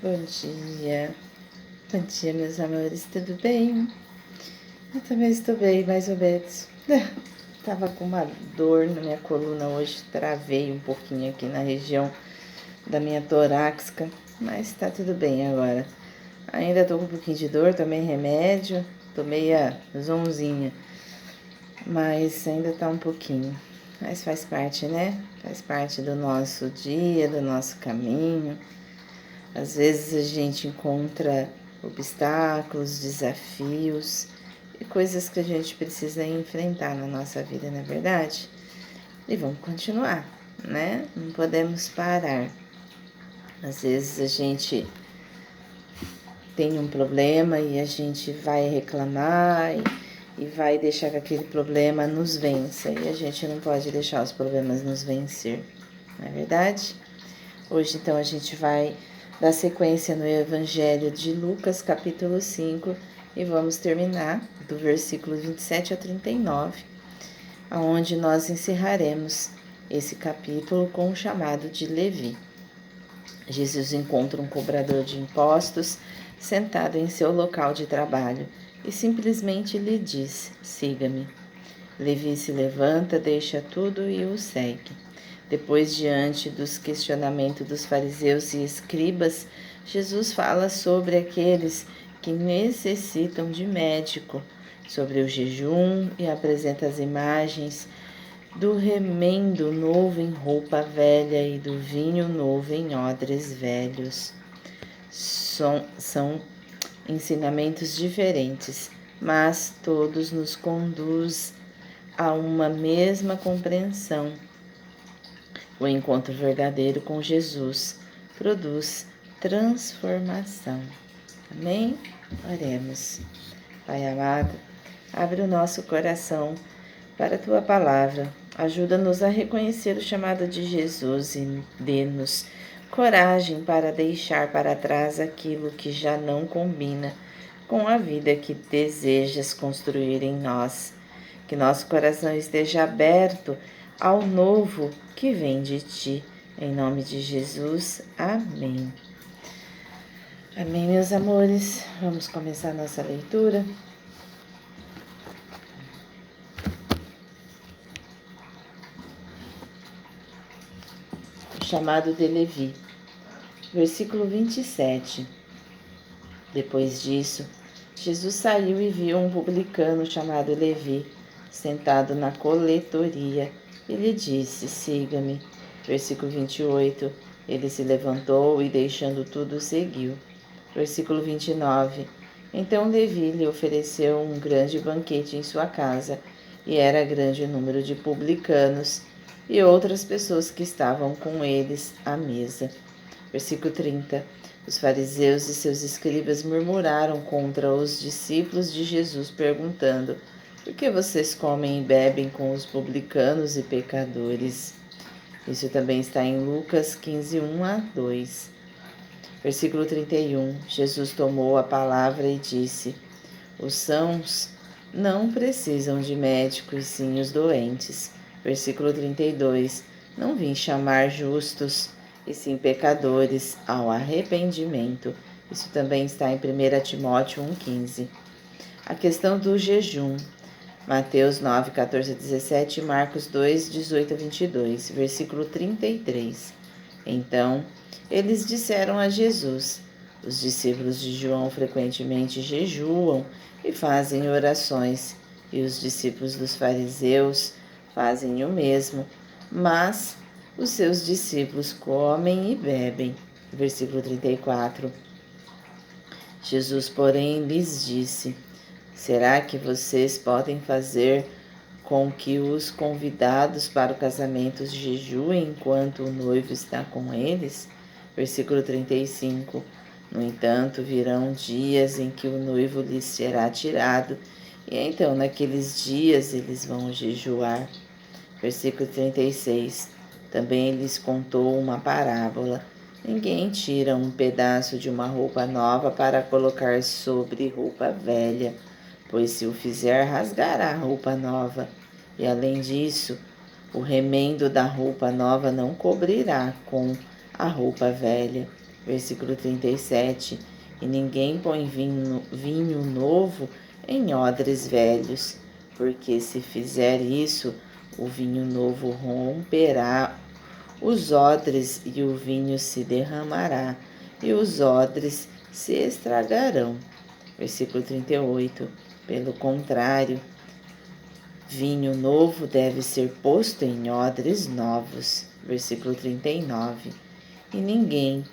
Bom dia. Bom dia, meus amores. Tudo bem? Eu também estou bem, mais ou menos. Tava com uma dor na minha coluna hoje. Travei um pouquinho aqui na região da minha torácica, mas tá tudo bem agora. Ainda tô com um pouquinho de dor, tomei remédio, tomei a zonzinha, mas ainda tá um pouquinho. Mas faz parte, né? Faz parte do nosso dia, do nosso caminho. Às vezes a gente encontra obstáculos, desafios e coisas que a gente precisa enfrentar na nossa vida, não é verdade? E vamos continuar, né? Não podemos parar. Às vezes a gente tem um problema e a gente vai reclamar e vai deixar que aquele problema nos vença. E a gente não pode deixar os problemas nos vencer, não é verdade? Hoje, então, a gente vai dar sequência no Evangelho de Lucas, capítulo 5, e vamos terminar do versículo 27 a 39, onde nós encerraremos esse capítulo com o chamado de Levi. Jesus encontra um cobrador de impostos sentado em seu local de trabalho e simplesmente lhe diz: siga-me. Levi se levanta, deixa tudo e o segue. Depois, diante dos questionamentos dos fariseus e escribas, Jesus fala sobre aqueles que necessitam de médico, sobre o jejum e apresenta as imagens do remendo novo em roupa velha e do vinho novo em odres velhos. São ensinamentos diferentes, mas todos nos conduzem a uma mesma compreensão. O encontro verdadeiro com Jesus produz transformação. Amém? Oremos. Pai amado, abre o nosso coração para a Tua palavra. Ajuda-nos a reconhecer o chamado de Jesus e dê-nos coragem para deixar para trás aquilo que já não combina com a vida que desejas construir em nós. Que nosso coração esteja aberto ao novo que vem de Ti. Em nome de Jesus, amém. Amém, meus amores. Vamos começar nossa leitura. O chamado de Levi. Versículo 27. Depois disso, Jesus saiu e viu um publicano chamado Levi, sentado na coletoria, e lhe disse: siga-me. Versículo 28. Ele se levantou e, deixando tudo, seguiu. Versículo 29. Então Levi lhe ofereceu um grande banquete em sua casa, e era grande o número de publicanos e outras pessoas que estavam com eles à mesa. Versículo 30. Os fariseus e seus escribas murmuraram contra os discípulos de Jesus, perguntando: por que vocês comem e bebem com os publicanos e pecadores? Isso também está em Lucas 15, 1 a 2. Versículo 31. Jesus tomou a palavra e disse: os sãos não precisam de médico, e sim os doentes. Versículo 32. Não vim chamar justos, e sim pecadores ao arrependimento. Isso também está em 1 Timóteo 1,15. A questão do jejum. Mateus 9, 14 a 17 e Marcos 2, 18 a 22. Versículo 33. Então, eles disseram a Jesus: os discípulos de João frequentemente jejuam e fazem orações, e os discípulos dos fariseus fazem o mesmo, mas os seus discípulos comem e bebem. Versículo 34. Jesus, porém, lhes disse: será que vocês podem fazer com que os convidados para o casamento jejuem enquanto o noivo está com eles? Versículo 35. No entanto, virão dias em que o noivo lhes será tirado, e então naqueles dias eles vão jejuar. Versículo 36. Também lhes contou uma parábola. Ninguém tira um pedaço de uma roupa nova para colocar sobre roupa velha, pois se o fizer, rasgará a roupa nova. E além disso, o remendo da roupa nova não cobrirá com a roupa velha, Versículo 37. E ninguém põe vinho novo em odres velhos, porque se fizer isso, o vinho novo romperá os odres e o vinho se derramará, e os odres se estragarão. Versículo 38. Pelo contrário, vinho novo deve ser posto em odres novos. Versículo 39. E ninguém,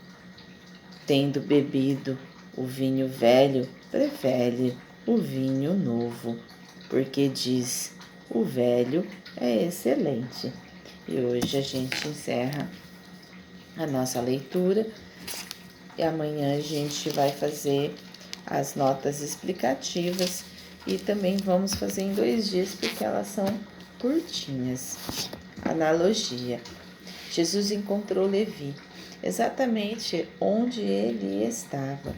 tendo bebido o vinho velho, prefere o vinho novo, porque diz: o velho é excelente. E hoje a gente encerra a nossa leitura e amanhã a gente vai fazer as notas explicativas e também vamos fazer em 2 dias porque elas são curtinhas. Analogia. Jesus encontrou Levi exatamente onde ele estava.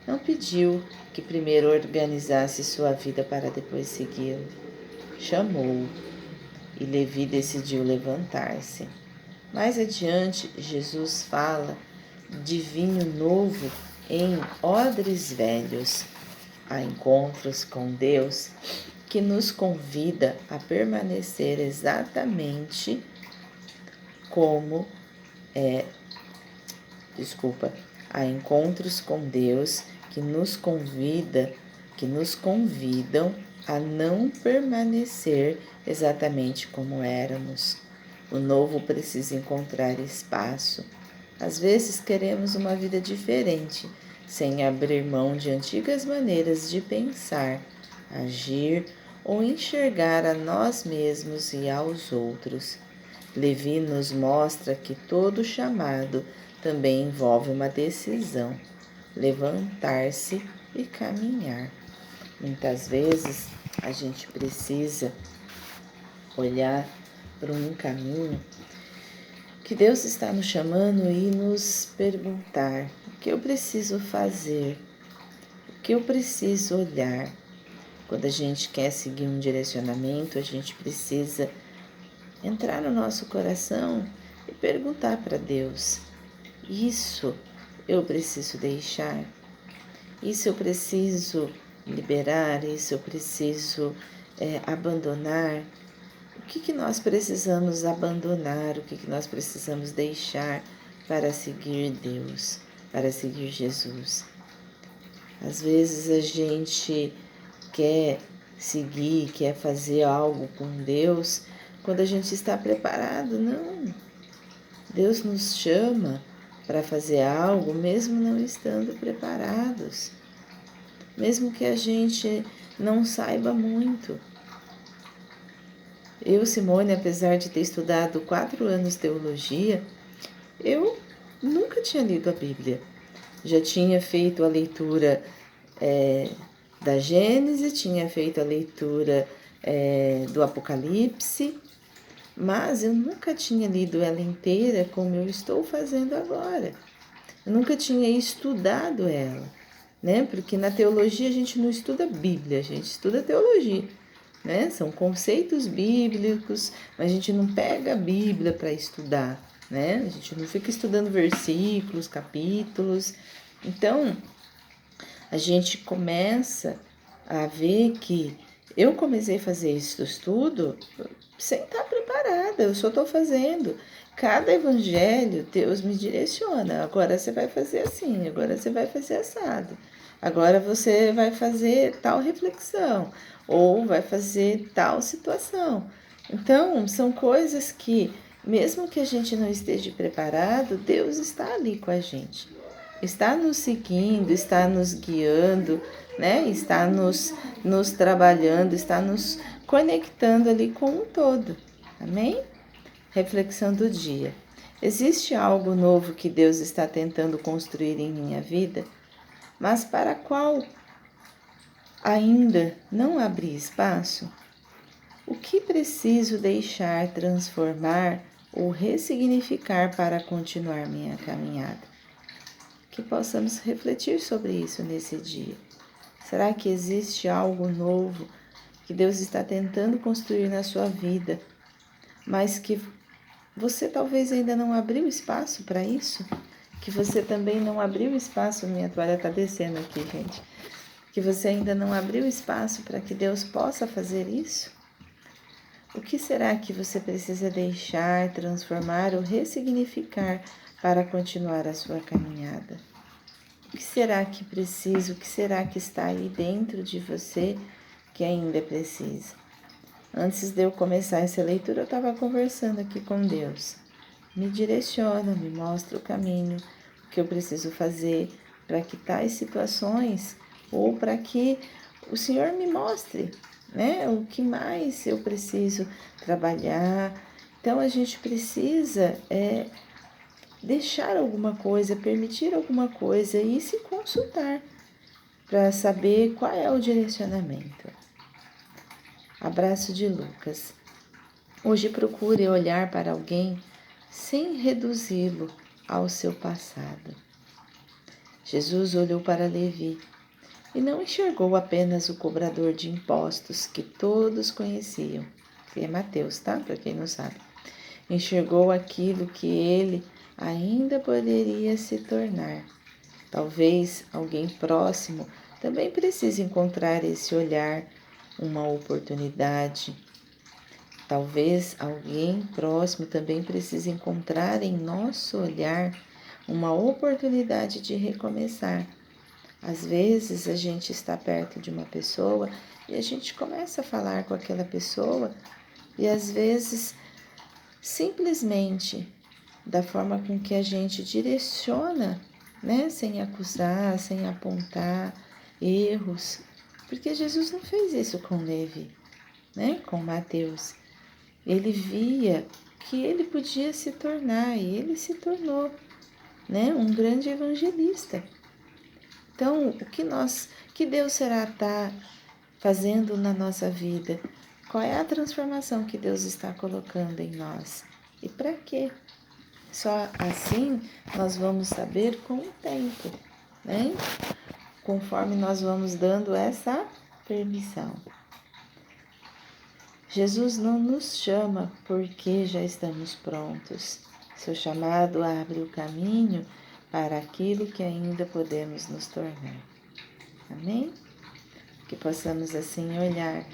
Não pediu que primeiro organizasse sua vida para depois segui-lo. Chamou-o e Levi decidiu levantar-se. Mais adiante, Jesus fala de vinho novo em odres velhos. Há encontros com Deus que nos convida a permanecer exatamente como há encontros com Deus que nos convidam a não permanecer exatamente como éramos. O novo precisa encontrar espaço. Às vezes queremos uma vida diferente, sem abrir mão de antigas maneiras de pensar, agir ou enxergar a nós mesmos e aos outros. Levi nos mostra que todo chamado também envolve uma decisão, levantar-se e caminhar. Muitas vezes a gente precisa olhar para um caminho que Deus está nos chamando e nos perguntar: o que eu preciso fazer? O que eu preciso olhar? Quando a gente quer seguir um direcionamento, a gente precisa entrar no nosso coração e perguntar para Deus: isso eu preciso deixar? Isso eu preciso liberar? Isso eu preciso abandonar? O que nós precisamos abandonar? O que nós precisamos deixar para seguir Deus, para seguir Jesus? Às vezes a gente quer seguir, quer fazer algo com Deus quando a gente está preparado. Não. Deus nos chama para fazer algo mesmo não estando preparados, mesmo que a gente não saiba muito. Eu, Simone, apesar de ter estudado 4 anos teologia, eu nunca tinha lido a Bíblia. Já tinha feito a leitura da Gênesis, tinha feito a leitura do Apocalipse, mas eu nunca tinha lido ela inteira como eu estou fazendo agora. Eu nunca tinha estudado ela, né? Porque na teologia a gente não estuda Bíblia, a gente estuda teologia, né? São conceitos bíblicos, mas a gente não pega a Bíblia para estudar, né? A gente não fica estudando versículos, capítulos. Então, a gente começa a ver que eu comecei a fazer esse estudo sem estar preparada, eu só estou fazendo. Cada evangelho, Deus me direciona. Agora você vai fazer assim, agora você vai fazer assado. Agora você vai fazer tal reflexão, ou vai fazer tal situação. Então, são coisas que, mesmo que a gente não esteja preparado, Deus está ali com a gente. Está nos seguindo, está nos guiando, né? Está nos trabalhando, está nos conectando ali com um todo. Amém? Reflexão do dia. Existe algo novo que Deus está tentando construir em minha vida, mas para qual ainda não abri espaço? O que preciso deixar transformar ou ressignificar para continuar minha caminhada? Que possamos refletir sobre isso nesse dia. Será que existe algo novo que Deus está tentando construir na sua vida, mas que você talvez ainda não abriu espaço para isso? que você também não abriu espaço, minha toalha está descendo aqui, gente, que você ainda não abriu espaço para que Deus possa fazer isso? O que será que você precisa deixar, transformar ou ressignificar para continuar a sua caminhada? O que será que precisa, o que será que está aí dentro de você que ainda precisa? Antes de eu começar essa leitura, eu estava conversando aqui com Deus. Me direciona, me mostra o caminho, o que eu preciso fazer para que tais situações ou para que o Senhor me mostre, né? O que mais eu preciso trabalhar. Então a gente precisa deixar alguma coisa, permitir alguma coisa e se consultar para saber qual é o direcionamento. Abraço de Lucas. Hoje procure olhar para alguém sem reduzi-lo ao seu passado. Jesus olhou para Levi e não enxergou apenas o cobrador de impostos que todos conheciam, que é Mateus, tá? Para quem não sabe. Enxergou aquilo que ele ainda poderia se tornar. Talvez alguém próximo também precise encontrar esse olhar, uma oportunidade. Talvez alguém próximo também precise encontrar em nosso olhar uma oportunidade de recomeçar. Às vezes a gente está perto de uma pessoa e a gente começa a falar com aquela pessoa e às vezes simplesmente da forma com que a gente direciona, né, sem acusar, sem apontar erros, porque Jesus não fez isso com Levi, né, com Mateus. Ele via que ele podia se tornar e ele se tornou, né, um grande evangelista. Então, que Deus será estar fazendo na nossa vida? Qual é a transformação que Deus está colocando em nós? E para quê? Só assim nós vamos saber com o tempo, né? Conforme nós vamos dando essa permissão. Jesus não nos chama porque já estamos prontos. Seu chamado abre o caminho para aquilo que ainda podemos nos tornar. Amém? Que possamos assim olhar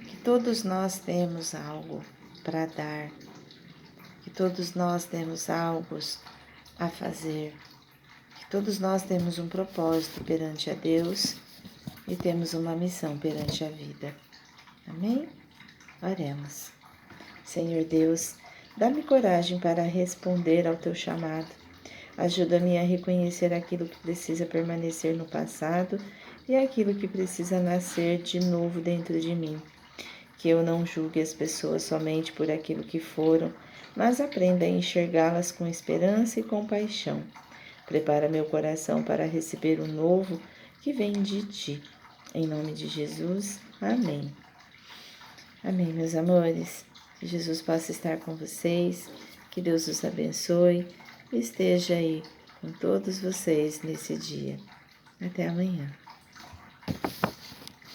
que todos nós temos algo para dar, que todos nós temos algo a fazer, que todos nós temos um propósito perante a Deus e temos uma missão perante a vida. Amém? Oremos. Senhor Deus, dá-me coragem para responder ao teu chamado. Ajuda-me a reconhecer aquilo que precisa permanecer no passado e aquilo que precisa nascer de novo dentro de mim. Que eu não julgue as pessoas somente por aquilo que foram, mas aprenda a enxergá-las com esperança e compaixão. Prepara meu coração para receber o novo que vem de ti. Em nome de Jesus, amém. Amém, meus amores. Que Jesus possa estar com vocês, que Deus os abençoe e esteja aí com todos vocês nesse dia. Até amanhã.